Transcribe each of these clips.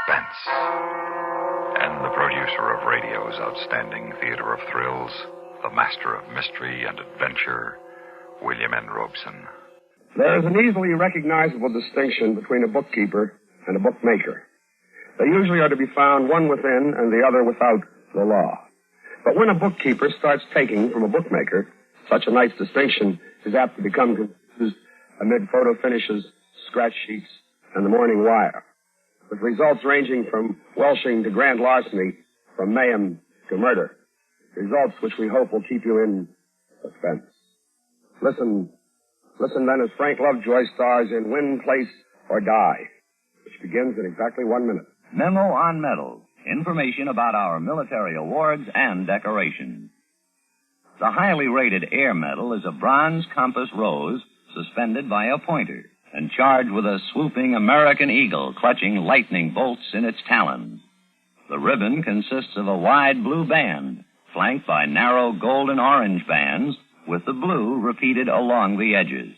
Suspense. And the producer of radio's outstanding theater of thrills, the master of mystery and adventure, William N. Robeson. There is an easily recognizable distinction between a bookkeeper and a bookmaker. They usually are to be found one within and the other without the law. But when a bookkeeper starts taking from a bookmaker, such a nice distinction is apt to become confused amid photo finishes, scratch sheets, and the morning wire, with results ranging from welshing to grand larceny, from mayhem to murder. Results which we hope will keep you in suspense. Listen then as Frank Lovejoy stars in Win, Place, or Die, which begins in exactly 1 minute. Memo on Medals. Information about our military awards and decorations. The highly rated Air Medal is a bronze compass rose suspended by a pointer and charged with a swooping American eagle clutching lightning bolts in its talons. The ribbon consists of a wide blue band flanked by narrow gold and orange bands with the blue repeated along the edges.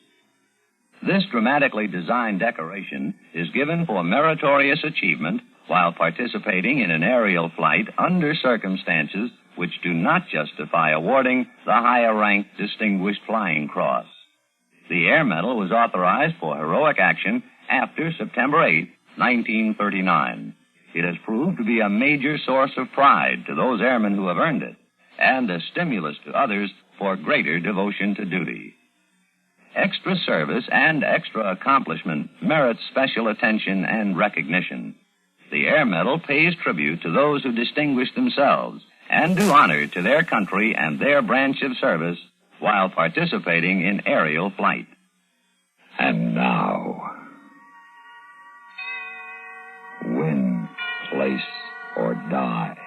This dramatically designed decoration is given for meritorious achievement while participating in an aerial flight under circumstances which do not justify awarding the higher-ranked Distinguished Flying Cross. The Air Medal was authorized for heroic action after September 8, 1939. It has proved to be a major source of pride to those airmen who have earned it, and a stimulus to others for greater devotion to duty. Extra service and extra accomplishment merit special attention and recognition. The Air Medal pays tribute to those who distinguish themselves and do honor to their country and their branch of service while participating in aerial flight. And now, Win, Place, or Die,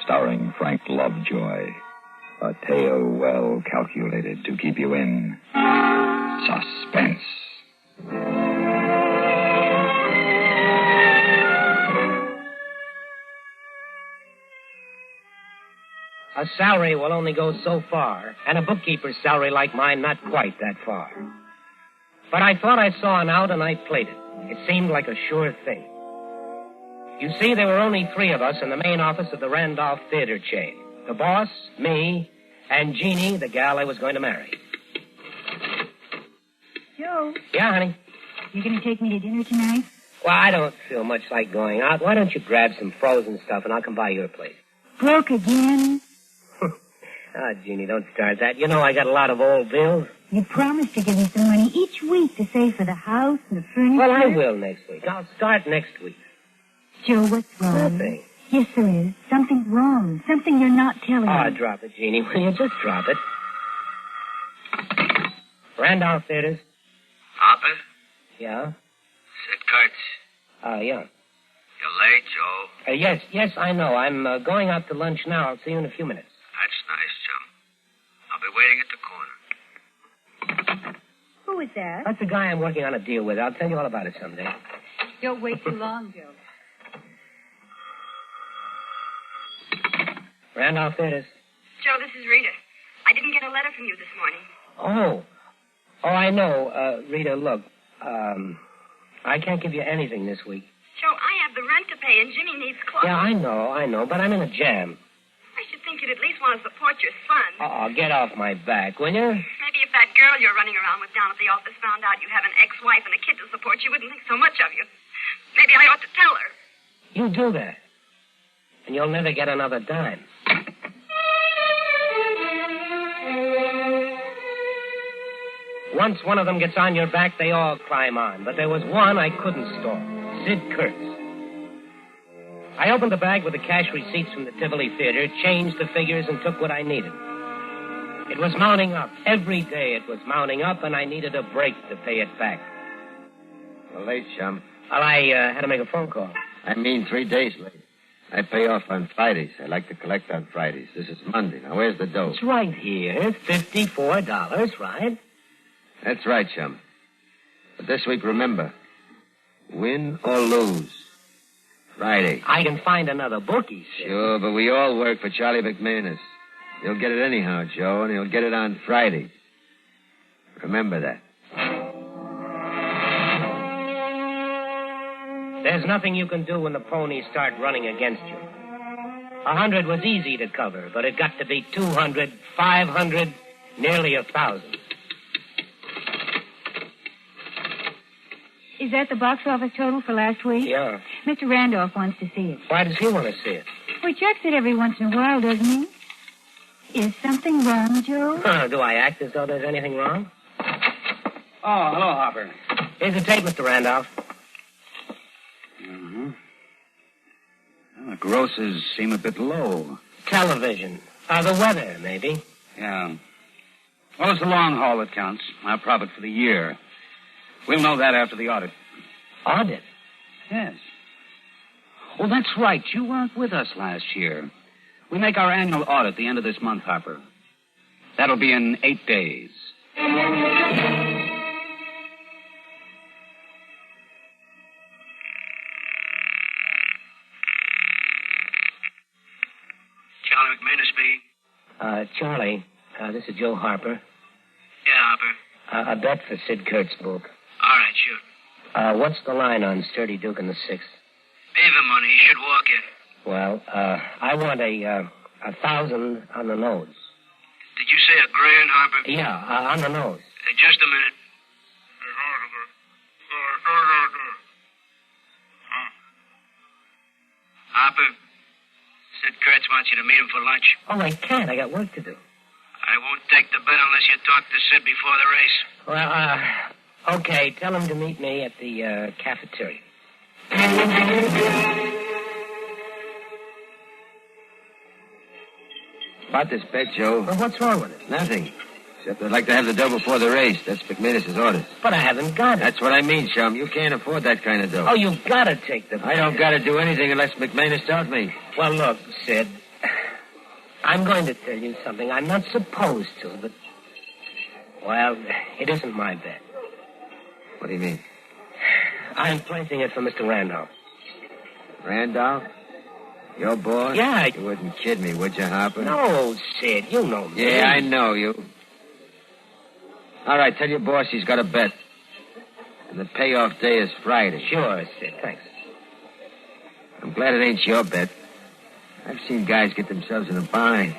starring Frank Lovejoy. A tale well calculated to keep you in suspense. A salary will only go so far, and a bookkeeper's salary like mine not quite that far. But I thought I saw an out, and I played it. It seemed like a sure thing. You see, there were only 3 of us in the main office of the Randolph Theater chain. The boss, me, and Jeannie, the gal I was going to marry. Joe. Yeah, honey? You going to take me to dinner tonight? Well, I don't feel much like going out. Why don't you grab some frozen stuff, and I'll come by your place. Broke again? Ah, Jeannie, don't start that. You know I got a lot of old bills. You promised to give me some money each week to save for the house and the furniture. Well, I will next week. I'll start next week. Joe, what's wrong? Nothing. Yes, there is. Something's wrong. Something you're not telling Oh, me. drop it, Jeannie. Will you just drop it? Randolph Theaters. Harper? Yeah? Sid Kurtz. Yeah. You're late, Joe. Yes, I know. I'm going out to lunch now. I'll see you in a few minutes. That's nice, chum. I'll be waiting at the corner. Who is that? That's the guy I'm working on a deal with. I'll tell you all about it someday. Don't wait too long, Joe. Randolph Theaters. Joe, this is Rita. I didn't get a letter from you this morning. Oh, I know. Rita, look. I can't give you anything this week. Joe, I have the rent to pay and Jimmy needs clothes. Yeah, I know, but I'm in a jam. I should think you'd at least want to support your son. Oh, get off my back, will you? Maybe if that girl you're running around with down at the office found out you have an ex-wife and a kid to support, she wouldn't think so much of you. Maybe I ought to tell her. You do that, and you'll never get another dime. Once one of them gets on your back, they all climb on. But there was one I couldn't stall. Sid Kurtz. I opened the bag with the cash receipts from the Tivoli Theater, changed the figures, and took what I needed. It was mounting up. Every day it was mounting up, and I needed a break to pay it back. Well, late, chum. Well, I had to make a phone call. I mean 3 days late. I pay off on Fridays. I like to collect on Fridays. This is Monday. Now, where's the dough? It's right here. $54, right? That's right, chum. But this week, remember, win or lose. Friday. I can find another bookie, Sid. Sure, but we all work for Charlie McManus. He'll get it anyhow, Joe, and he'll get it on Friday. Remember that. There's nothing you can do when the ponies start running against you. 100 was easy to cover, but it got to be 200, 500, nearly 1,000. Is that the box office total for last week? Yeah. Mr. Randolph wants to see it. Why does he want to see it? Well, he checks it every once in a while, doesn't he? Is something wrong, Joe? Do I act as though there's anything wrong? Oh, hello, Hopper. Here's the tape, Mr. Randolph. Mm-hmm. Well, the grosses seem a bit low. Television. The weather, maybe. Yeah. Well, it's the long haul that counts. Our profit for the year. We'll know that after the audit. Audit? Yes. Oh, that's right. You weren't with us last year. We make our annual audit the end of this month, Harper. That'll be in 8 days. Charlie McManus speaking. Charlie, this is Joe Harper. Yeah, Harper. A bet for Sid Kurt's book. All right, shoot. What's the line on Sturdy Duke and the Sixth? Beaver money. You should walk it. Well, I want 1,000 on the nose. Did you say $1,000, Harper? Yeah, on the nose. Just a minute. Harper, Sid Kurtz wants you to meet him for lunch. Oh, I can't. I got work to do. I won't take the bet unless you talk to Sid before the race. Well, okay. Tell him to meet me at the cafeteria. About this bet, Joe. Well, what's wrong with it? Nothing. Except I'd like to have the dough before the race. That's McManus' orders. But I haven't got it. That's what I mean, chum. You can't afford that kind of dough. Oh, you've got to take the bet. I don't got to do anything unless McManus tells me. Well, look, Sid. I'm going to tell you something I'm not supposed to, but... Well, it isn't my bet. What do you mean? I'm placing it for Mr. Randolph. Randolph? Your boy? Yeah, You wouldn't kid me, would you, Harper? No, Sid, you know me. Yeah, I know you. All right, tell your boss he's got a bet. And the payoff day is Friday. Sure, Sid, thanks. I'm glad it ain't your bet. I've seen guys get themselves in a bind.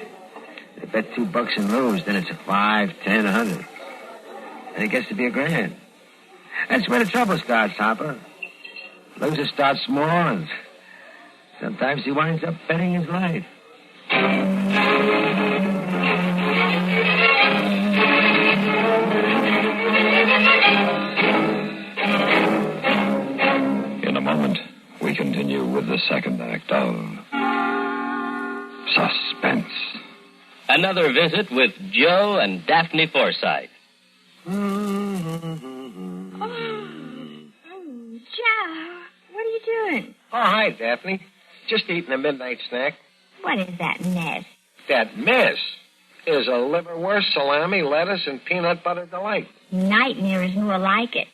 They bet $2 and lose, then it's a 5, 10, 100. And it gets to be $1,000. That's where the trouble starts, Hopper. Loser starts small, and sometimes he winds up betting his life. In a moment, we continue with the second act of Suspense. Another visit with Joe and Daphne Forsythe. Joe, what are you doing? Oh, hi, Daphne. Just eating a midnight snack. What is that mess? That mess is a liverwurst, salami, lettuce, and peanut butter delight. Nightmare is more like it.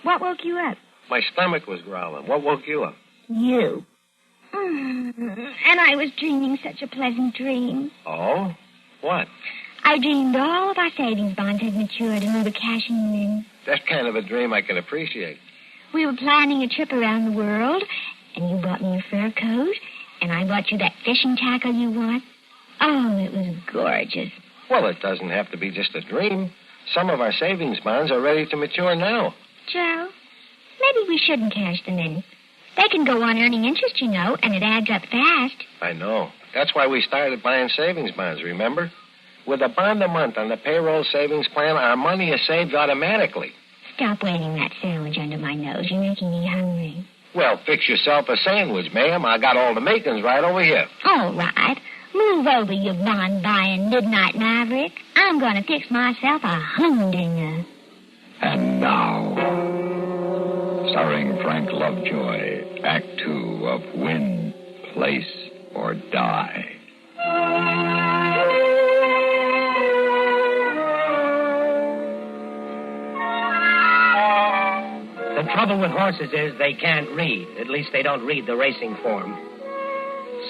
What woke you up? My stomach was growling. What woke you up? You. And I was dreaming such a pleasant dream. Oh? What? I dreamed all of our savings bonds had matured and we were cashing them in. That's kind of a dream I can appreciate. We were planning a trip around the world, and you bought me a fur coat, and I bought you that fishing tackle you want. Oh, it was gorgeous. Well, it doesn't have to be just a dream. Some of our savings bonds are ready to mature now. Joe, maybe we shouldn't cash them in. They can go on earning interest, you know, and it adds up fast. I know. That's why we started buying savings bonds, remember? With a bond a month on the payroll savings plan, our money is saved automatically. Stop waving that sandwich under my nose. You're making me hungry. Well, fix yourself a sandwich, ma'am. I got all the makings right over here. All right. Move over, you bond-buying midnight maverick. I'm going to fix myself a humdinger. And now, starring Frank Lovejoy, Act 2 of Win, Place, or Die. The trouble with horses is they can't read. At least they don't read the racing form.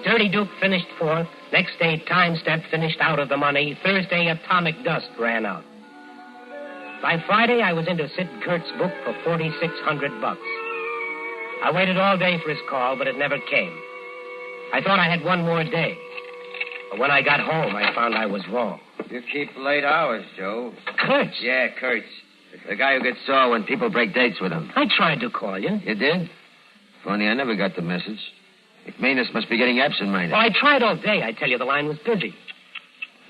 Sturdy Duke finished fourth. Next day, Time Step finished out of the money. Thursday, Atomic Dust ran out. By Friday, I was into Sid Kurt's book for $4,600. I waited all day for his call, but it never came. I thought I had one more day. But when I got home, I found I was wrong. You keep late hours, Joe. Kurtz? Yeah, Kurtz. The guy who gets sore when people break dates with him. I tried to call you. You did? Funny, I never got the message. McManus must be getting absent-minded. Well, I tried all day. I tell you, the line was busy.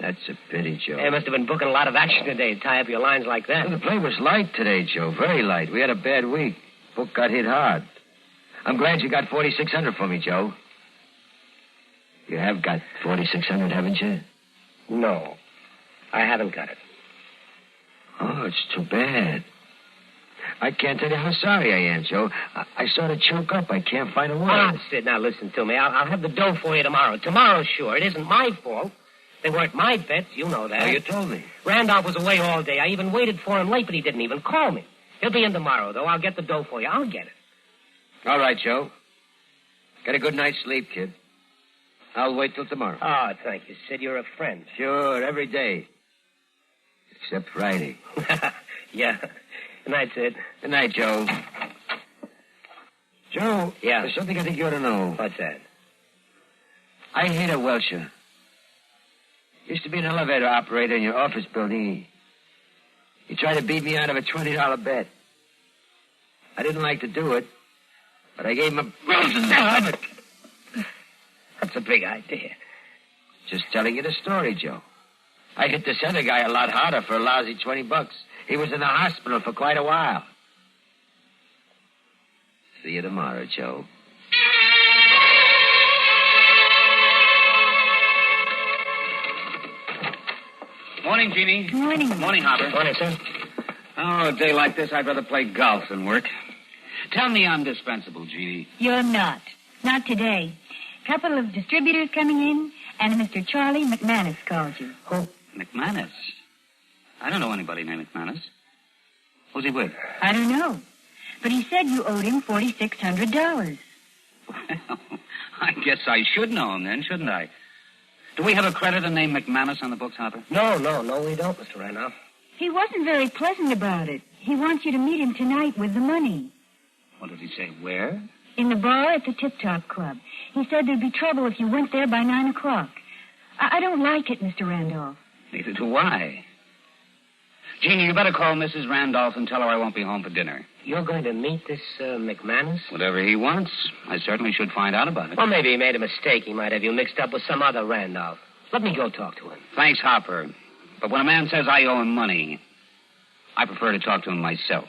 That's a pity, Joe. They must have been booking a lot of action today to tie up your lines like that. Well, the play was light today, Joe. Very light. We had a bad week. Book got hit hard. I'm glad you got 4,600 for me, Joe. You have got 4,600, haven't you? No, I haven't got it. Oh, it's too bad. I can't tell you how sorry I am, Joe. I sort of choke up. I can't find a word. Ah, Sid, now listen to me. I'll have the dough for you tomorrow. Tomorrow, sure. It isn't my fault. They weren't my bets. You know that. Oh, you told me. Randolph was away all day. I even waited for him late, but he didn't even call me. He'll be in tomorrow, though. I'll get the dough for you. I'll get it. All right, Joe. Get a good night's sleep, kid. I'll wait till tomorrow. Oh, thank you, Sid. You're a friend. Sure, every day. Except Friday. Yeah. Good night, Sid. Good night, Joe. Joe. Yeah? There's something I think you ought to know. What's that? I hate a Welcher. Used to be an elevator operator in your office building. He tried to beat me out of a $20 bet. I didn't like to do it, but I gave him a... That's a big idea. Just telling you the story, Joe. I hit this other guy a lot harder for a lousy $20. He was in the hospital for quite a while. See you tomorrow, Joe. Morning, Jeannie. Morning. Morning, Hopper. Morning, sir. Oh, a day like this, I'd rather play golf than work. Tell me I'm dispensable, Jeannie. You're not. Not today. Couple of distributors coming in, and Mr. Charlie McManus called you. Who? McManus? I don't know anybody named McManus. Who's he with? I don't know. But he said you owed him $4,600. Well, I guess I should know him then, shouldn't I? Do we have a creditor named McManus on the books, Hopper? No, we don't, Mr. Randolph. He wasn't very pleasant about it. He wants you to meet him tonight with the money. What did he say? Where? In the bar at the Tip Top Club. He said there'd be trouble if you went there by 9 o'clock. I don't like it, Mr. Randolph. Neither do I. Jeannie, you better call Mrs. Randolph and tell her I won't be home for dinner. You're going to meet this McManus? Whatever he wants. I certainly should find out about it. Well, maybe he made a mistake. He might have you mixed up with some other Randolph. Let me go talk to him. Thanks, Hopper. But when a man says I owe him money, I prefer to talk to him myself.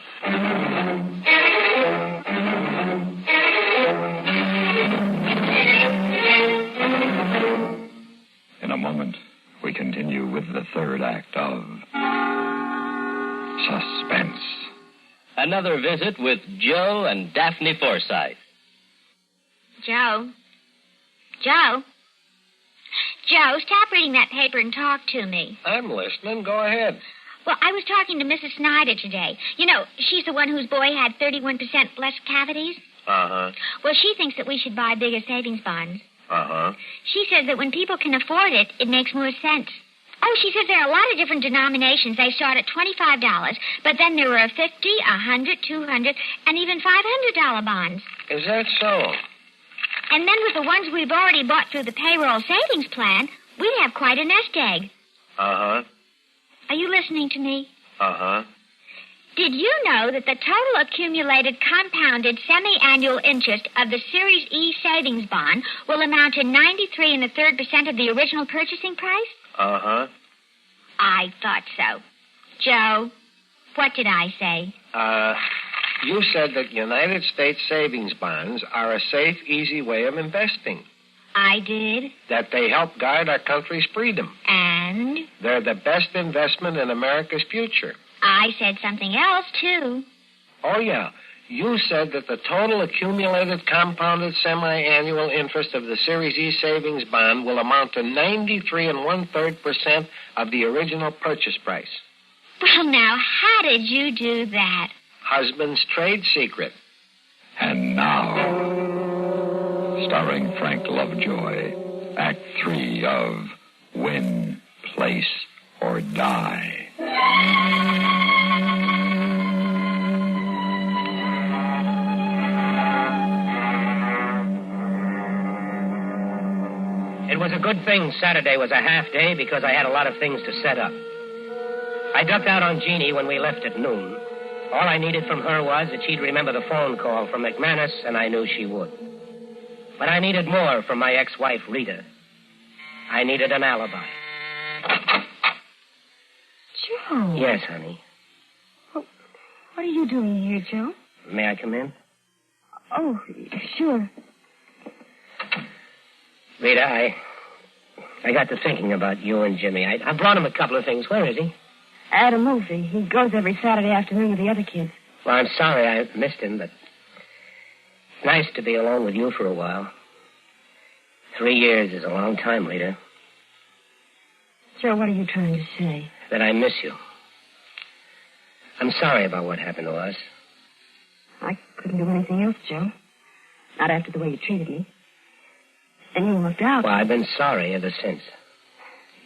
In a moment, we continue with the third act of Suspense. Another visit with Joe and Daphne Forsythe. Joe? Joe, stop reading that paper and talk to me. I'm listening. Go ahead. Well, I was talking to Mrs. Snyder today. You know, she's the one whose boy had 31% less cavities. Uh-huh. Well, she thinks that we should buy bigger savings bonds. Uh-huh. She says that when people can afford it, it makes more sense. Oh, she says there are a lot of different denominations. They start at $25, but then there are $50, $100, $200, and even $500 bonds. Is that so? And then with the ones we've already bought through the payroll savings plan, we'd have quite a nest egg. Uh-huh. Are you listening to me? Uh-huh. Did you know that the total accumulated compounded semi-annual interest of the Series E savings bond will amount to 93 1/3% of the original purchasing price? Uh-huh. I thought so. Joe, what did I say? You said that United States savings bonds are a safe, easy way of investing. I did. That they help guard our country's freedom. And? They're the best investment in America's future. I said something else, too. Oh, yeah. You said that the total accumulated compounded semi-annual interest of the Series E savings bond will amount to 93 1/3% of the original purchase price. Well, now, how did you do that? Husband's trade secret. And now, starring Frank Lovejoy, Act 3 of Win, Place, or Die. was a good thing Saturday was a half day because I had a lot of things to set up. I ducked out on Jeannie when we left at noon. All I needed from her was that she'd remember the phone call from McManus, and I knew she would. But I needed more from my ex-wife, Rita. I needed an alibi. Joe. Yes, honey. Well, what are you doing here, Joe? May I come in? Oh, sure. Rita, I got to thinking about you and Jimmy. I brought him a couple of things. Where is he? At a movie. He goes every Saturday afternoon with the other kids. Well, I'm sorry I missed him, but it's nice to be alone with you for a while. 3 years is a long time, Rita. Joe, what are you trying to say? That I miss you. I'm sorry about what happened to us. I couldn't do anything else, Joe. Not after the way you treated me. And you looked out. Well, I've been sorry ever since.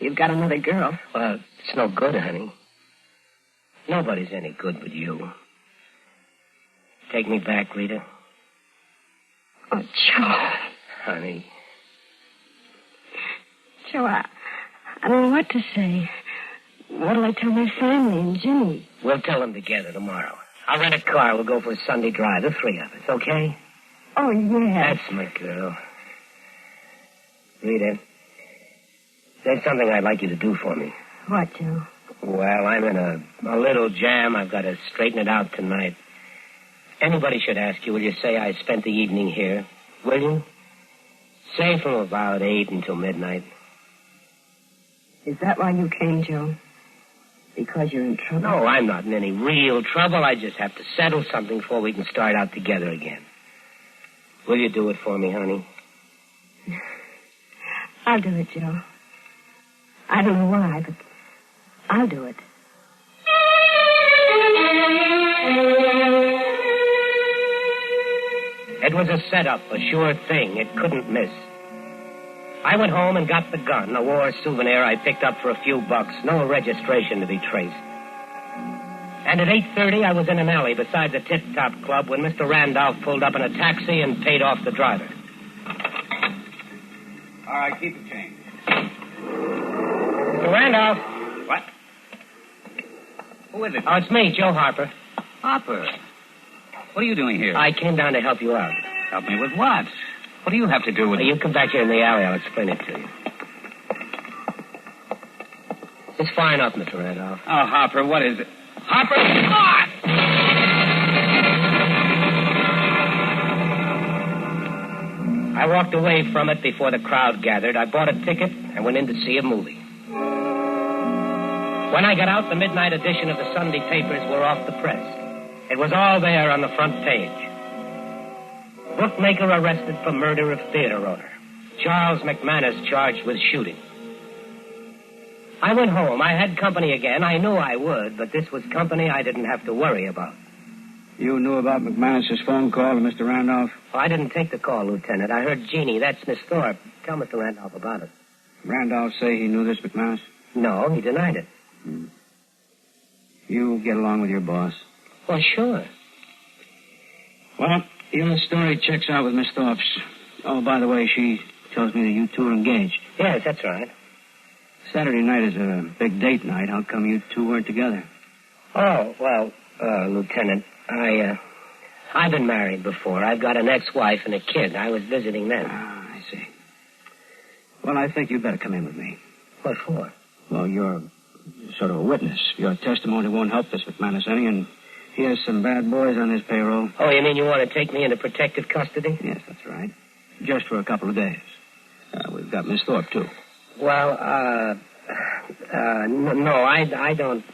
You've got another girl. Well, it's no good, honey. Nobody's any good but you. Take me back, Rita. Oh, Joe. Honey. Joe, I don't know what to say. What'll I tell my family and Jimmy? We'll tell them together tomorrow. I'll rent a car. We'll go for a Sunday drive, the three of us, okay? Oh, yeah. That's my girl. Rita, there's something I'd like you to do for me. What, Joe? Well, I'm in a little jam. I've got to straighten it out tonight. Anybody should ask you, will you say I spent the evening here? Will you? Say from about 8 until midnight. Is that why you came, Joe? Because you're in trouble? No, I'm not in any real trouble. I just have to settle something before we can start out together again. Will you do it for me, honey? I'll do it, Joe. I don't know why, but I'll do it. It was a setup, a sure thing. It couldn't miss. I went home and got the gun, a war souvenir I picked up for a few bucks. No registration to be traced. And at 8:30, I was in an alley beside the Tip Top Club when Mr. Randolph pulled up in a taxi and paid off the driver. All right, keep the change. Mr. Randolph. What? Who is it? Oh, it's me, Joe Harper. Hopper. What are you doing here? I came down to help you out. Help me with what? What do you have to do with it? You come back here in the alley. I'll explain it to you. It's far enough, Mr. Randolph. Oh, Hopper, what is it? Hopper! God! I walked away from it before the crowd gathered. I bought a ticket and went in to see a movie. When I got out, the midnight edition of the Sunday papers were off the press. It was all there on the front page. Bookmaker arrested for murder of theater owner. Charles McManus charged with shooting. I went home. I had company again. I knew I would, but this was company I didn't have to worry about. You knew about McManus's phone call to Mr. Randolph? Oh, I didn't take the call, Lieutenant. I heard Jeannie. That's Miss Thorpe. Tell Mr. Randolph about it. Randolph say he knew this McManus? No, he denied it. You get along with your boss? Well, sure. Well, your story checks out with Miss Thorpe's. Oh, by the way, she tells me that you two are engaged. Yes, that's right. Saturday night is a big date night. How come you two weren't together? Oh, well, Lieutenant, I've been married before. I've got an ex-wife and a kid. I was visiting them. Ah, I see. Well, I think you'd better come in with me. What for? Well, you're sort of a witness. Your testimony won't help this McManus any, and he has some bad boys on his payroll. Oh, you mean you want to take me into protective custody? Yes, that's right. Just for a couple of days. We've got Miss Thorpe, too. Well, no, I don't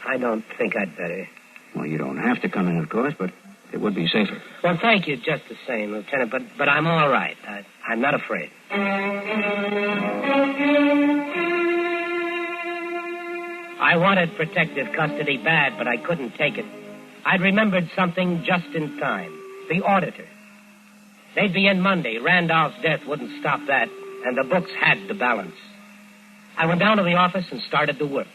think I'd better. Well, you don't have to come in, of course, but it would be safer. Well, thank you just the same, Lieutenant, but I'm all right. I'm not afraid. I wanted protective custody bad, but I couldn't take it. I'd remembered something just in time. The auditor. They'd be in Monday. Randolph's death wouldn't stop that, and the books had to balance. I went down to the office and started to work.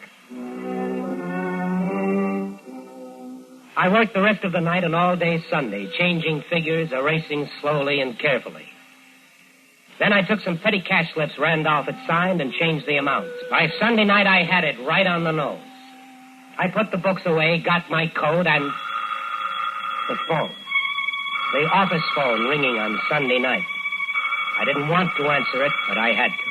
I worked the rest of the night and all day Sunday, changing figures, erasing slowly and carefully. Then I took some petty cash slips Randolph had signed and changed the amounts. By Sunday night, I had it right on the nose. I put the books away, got my coat, and... the phone. The office phone ringing on Sunday night. I didn't want to answer it, but I had to.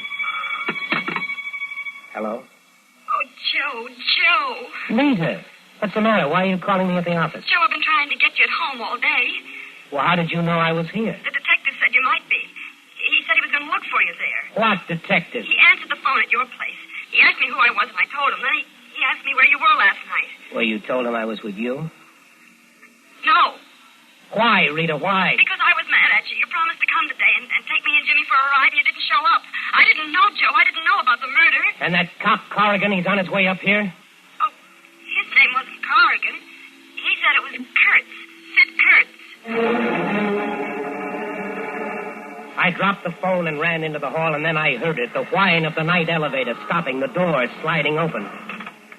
Hello? Oh, Joe. Lisa, what's the matter? Why are you calling me at the office? Joe, I've been trying to get you at home all day. Well, how did you know I was here? The detective said you might be. He said he was going to look for you there. What detective? He answered the phone at your place. He asked me who I was, and I told him. Then he asked me where you were last night. Well, you told him I was with you? No. Why, Rita, why? Because I was mad at you. You promised to come today and take me and Jimmy for a ride. You didn't show up. I didn't know, Joe. I didn't know about the murder. And that cop Corrigan, he's on his way up here? Oh, his name wasn't Corrigan. He said it was Kurtz. Sid Kurtz. I dropped the phone and ran into the hall, and then I heard it, the whine of the night elevator stopping, the door sliding open.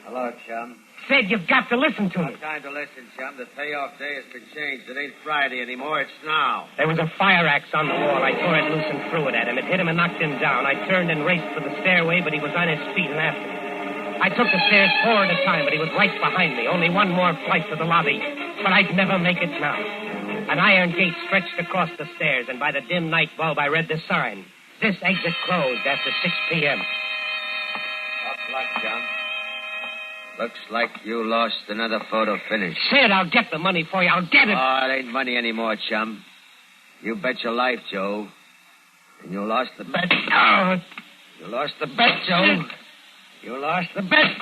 Hello, chum. Sid, you've got to listen to me. No time to listen, chum. The payoff day has been changed. It ain't Friday anymore. It's now. There was a fire axe on the wall. I tore it loose and threw it at him. It hit him and knocked him down. I turned and raced for the stairway, but he was on his feet and after me. I took the stairs 4 at a time, but he was right behind me. Only one more flight to the lobby, but I'd never make it now. An iron gate stretched across the stairs, and by the dim night bulb, I read this sign. This exit closed after 6 p.m. Tough luck, chum. Looks like you lost another photo finish. Sid, I'll get the money for you. I'll get it. Oh, it ain't money anymore, chum. You bet your life, Joe. And you lost the bet. Oh. You lost the bet, Joe. You lost the bet.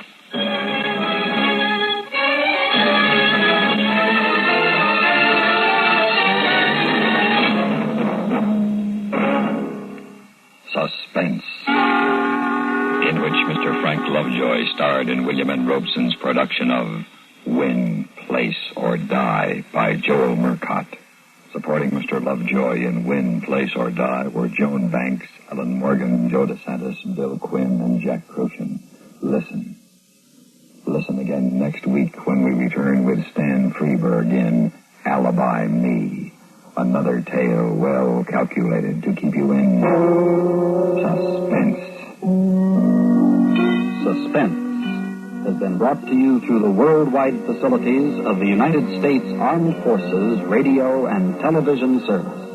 Suspense, in which Mr. Frank Lovejoy starred in William N. Robeson's production of Win, Place, or Die by Joel Murcott. Supporting Mr. Lovejoy in Win, Place, or Die were Joan Banks, Ellen Morgan, Joe DeSantis, Bill Quinn, and Jack Crucian. Listen. Listen again next week when we return with Stan Freberg in Alibi Me. Another tale well calculated to keep you in suspense. Suspense has been brought to you through the worldwide facilities of the United States Armed Forces Radio and Television Service.